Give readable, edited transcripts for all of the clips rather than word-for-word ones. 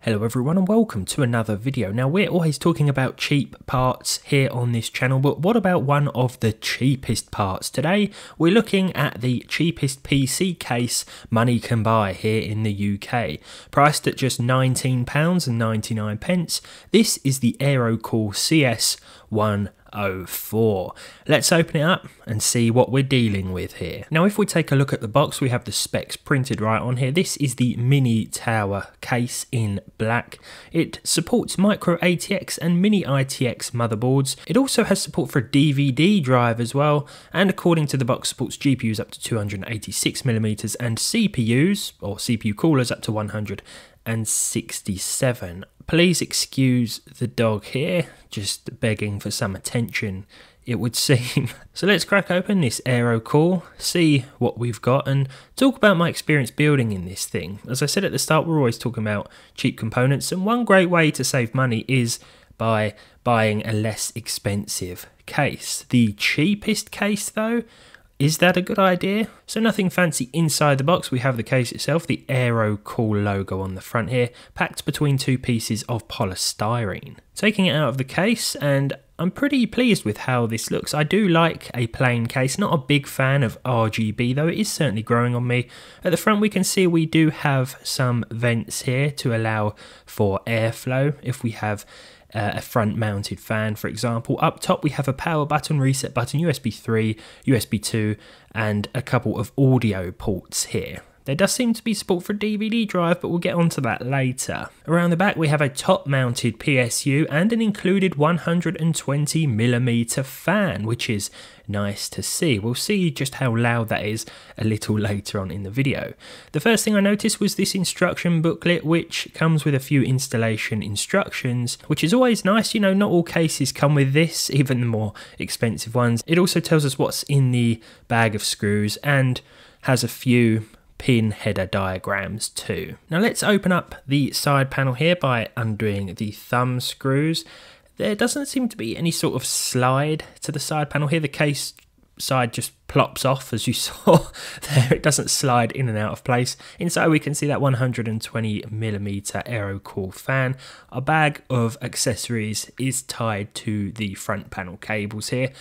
Hello everyone and welcome to another video. Now we're always talking about cheap parts here on this channel, but what about one of the cheapest parts? Today we're looking at the cheapest PC case money can buy here in the UK. Priced at just £19.99. This is the AeroCool CS104. Let's open it up and see what we're dealing with here. Now if we take a look at the box, we have the specs printed right on here. This is the mini tower case in black. It supports micro ATX and mini ITX motherboards. It also has support for a DVD drive as well, and according to the box supports GPUs up to 286mm and CPUs or CPU coolers up to 167. Please excuse the dog here, just begging for some attention, it would seem. So let's crack open this AeroCool, see what we've got, and talk about my experience building in this thing. As I said at the start, we're always talking about cheap components, and one great way to save money is by buying a less expensive case. The cheapest case though, is that a good idea? So nothing fancy inside the box. We have the case itself, the AeroCool logo on the front here, packed between two pieces of polystyrene. Taking it out of the case, and I'm pretty pleased with how this looks. I do like a plain case, not a big fan of RGB though, it is certainly growing on me. At the front we can see we do have some vents here to allow for airflow if we have a front mounted fan, for example. Up top we have a power button, reset button, USB 3, USB 2 and a couple of audio ports here. There does seem to be support for a DVD drive, but we'll get onto that later. Around the back we have a top mounted PSU and an included 120mm fan, which is nice to see. We'll see just how loud that is a little later on in the video. The first thing I noticed was this instruction booklet, which comes with a few installation instructions, which is always nice. You know, not all cases come with this, even the more expensive ones. It also tells us what's in the bag of screws and has a few pin header diagrams too. Now let's open up the side panel here by undoing the thumb screws. There doesn't seem to be any sort of slide to the side panel here. The case side just plops off, as you saw there. It doesn't slide in and out of place. Inside we can see that 120mm AeroCool fan. A bag of accessories is tied to the front panel cables here.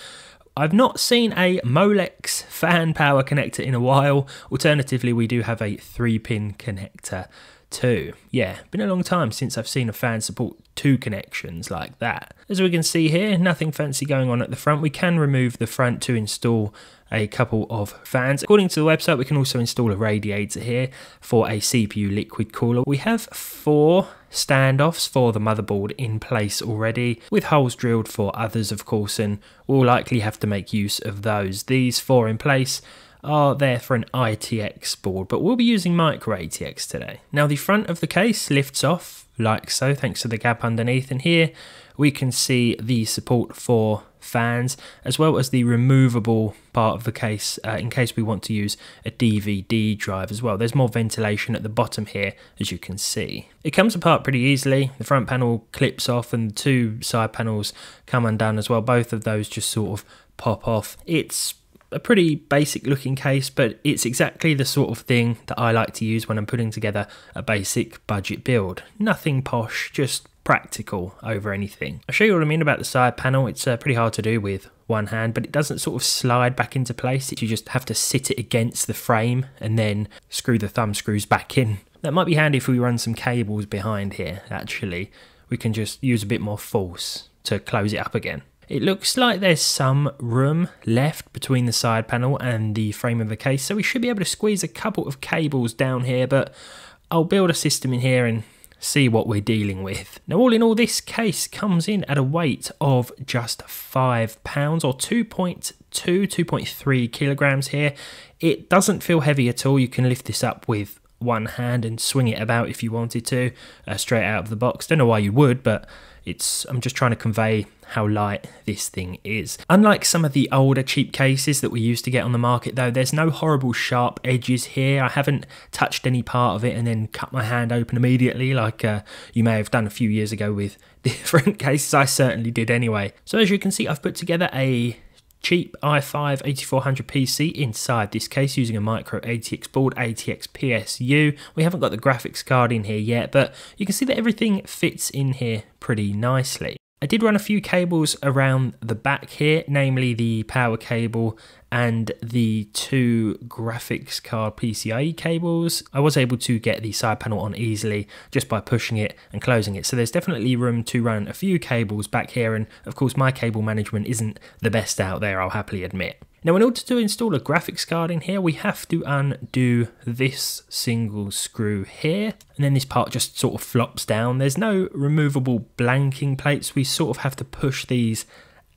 I've not seen a Molex fan power connector in a while. Alternatively, we do have a 3-pin connector too. Yeah, been a long time since I've seen a fan support 2 connections like that. As we can see here, nothing fancy going on at the front. We can remove the front to install a couple of fans. According to the website, we can also install a radiator here for a CPU liquid cooler. We have 4 standoffs for the motherboard in place already, with holes drilled for others of course, and we'll likely have to make use of those. These 4 in place are there for an ITX board, but we'll be using micro ATX today. Now the front of the case lifts off like so, thanks to the gap underneath, and here we can see the support for fans as well as the removable part of the case in case we want to use a DVD drive as well. There's more ventilation at the bottom here, as you can see. It comes apart pretty easily. The front panel clips off and the 2 side panels come undone as well. Both of those just sort of pop off. It's a pretty basic looking case, but it's exactly the sort of thing that I like to use when I'm putting together a basic budget build. Nothing posh, just practical over anything. I'll show you what I mean about the side panel. It's pretty hard to do with one hand, but it doesn't sort of slide back into place. You just have to sit it against the frame and then screw the thumb screws back in. That might be handy if we run some cables behind here, actually. We can just use a bit more force to close it up again. It looks like there's some room left between the side panel and the frame of the case, so we should be able to squeeze a couple of cables down here, but I'll build a system in here and see what we're dealing with. Now all in all, this case comes in at a weight of just £5 or 2.3 kilograms here. It doesn't feel heavy at all. You can lift this up with one hand and swing it about if you wanted to, straight out of the box. Don't know why you would, but I'm just trying to convey how light this thing is. Unlike some of the older cheap cases that we used to get on the market though, there's no horrible sharp edges here. I haven't touched any part of it and then cut my hand open immediately like you may have done a few years ago with different cases. I certainly did anyway. So as you can see, I've put together a cheap i5 8400 PC inside this case using a micro ATX board, ATX PSU. We haven't got the graphics card in here yet, but you can see that everything fits in here pretty nicely. I did run a few cables around the back here, namely the power cable and the two graphics card PCIe cables. I was able to get the side panel on easily just by pushing it and closing it, so there's definitely room to run a few cables back here, and of course my cable management isn't the best out there, I'll happily admit. Now, in order to install a graphics card in here, we have to undo this single screw here, and then this part just sort of flops down. There's no removable blanking plates. We sort of have to push these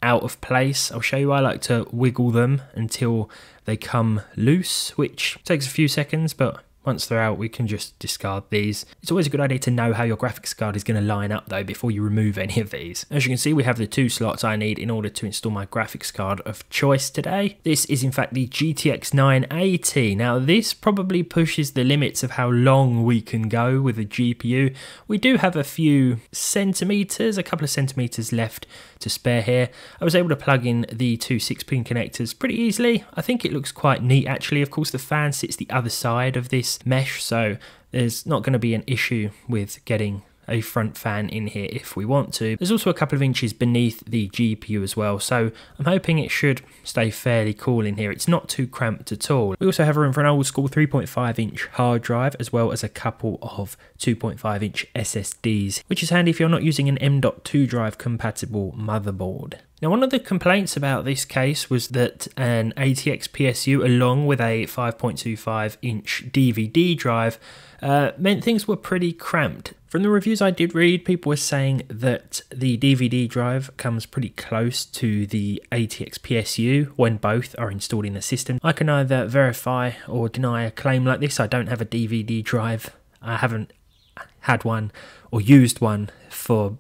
out of place. I'll show you. I like to wiggle them until they come loose, which takes a few seconds, but once they're out, we can just discard these. It's always a good idea to know how your graphics card is going to line up though before you remove any of these. As you can see, we have the two slots I need in order to install my graphics card of choice today. This is in fact the GTX 980. Now this probably pushes the limits of how long we can go with a GPU. We do have a few centimeters, a couple of centimeters left to spare here. I was able to plug in the two 6-pin connectors pretty easily. I think it looks quite neat actually. Of course the fan sits the other side of this mesh, so there's not going to be an issue with getting a front fan in here if we want to. There's also a couple of inches beneath the GPU as well, so I'm hoping it should stay fairly cool in here. It's not too cramped at all. We also have room for an old school 3.5-inch hard drive as well as a couple of 2.5-inch SSDs, which is handy if you're not using an M.2 drive compatible motherboard. Now, one of the complaints about this case was that an ATX PSU along with a 5.25-inch DVD drive meant things were pretty cramped. From the reviews I did read, people were saying that the DVD drive comes pretty close to the ATX PSU when both are installed in the system. I can either verify or deny a claim like this. I don't have a DVD drive. I haven't had one or used one for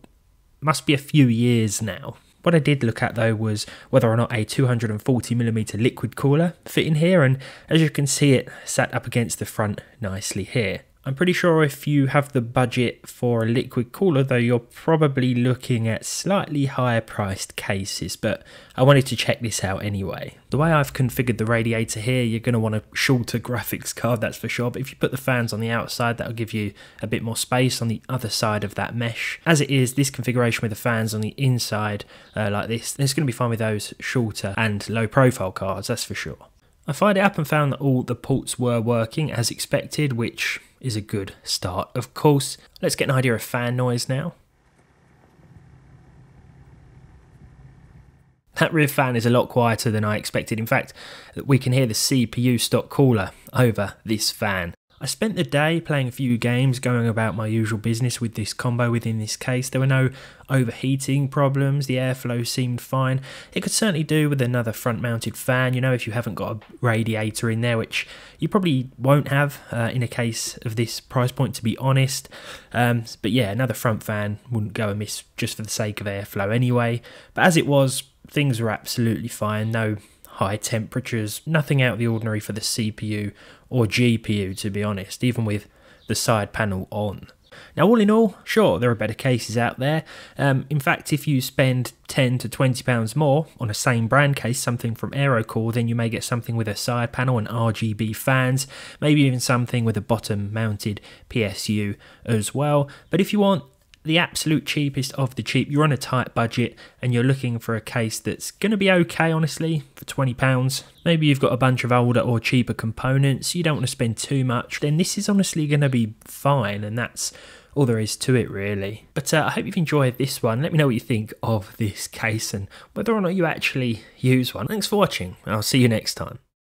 must be a few years now. What I did look at though was whether or not a 240mm liquid cooler fit in here, and as you can see it sat up against the front nicely here. I'm pretty sure if you have the budget for a liquid cooler though, you're probably looking at slightly higher priced cases, but I wanted to check this out anyway. The way I've configured the radiator here, you're going to want a shorter graphics card, that's for sure, but if you put the fans on the outside, that'll give you a bit more space on the other side of that mesh. As it is, this configuration with the fans on the inside like this, it's going to be fine with those shorter and low profile cards, that's for sure. I fired it up and found that all the ports were working as expected, which is a good start, of course. Let's get an idea of fan noise now. That rear fan is a lot quieter than I expected. In fact, we can hear the CPU stock cooler over this fan. I spent the day playing a few games, going about my usual business with this combo within this case. There were no overheating problems, the airflow seemed fine. It could certainly do with another front mounted fan, you know, if you haven't got a radiator in there, which you probably won't have in a case of this price point, to be honest. But yeah, another front fan wouldn't go amiss just for the sake of airflow anyway. But as it was, things were absolutely fine, no high temperatures, nothing out of the ordinary for the CPU or GPU, to be honest, even with the side panel on. Now, all in all, sure, there are better cases out there. In fact, if you spend £10 to £20 more on a same brand case, something from Aerocore, then you may get something with a side panel and RGB fans, maybe even something with a bottom mounted PSU as well. But if you want the absolute cheapest of the cheap, you're on a tight budget and you're looking for a case that's going to be okay, honestly, for £20, maybe you've got a bunch of older or cheaper components, you don't want to spend too much, then this is honestly going to be fine, and that's all there is to it really. But I hope you've enjoyed this one. Let me know what you think of this case and whether or not you actually use one. Thanks for watching, and I'll see you next time.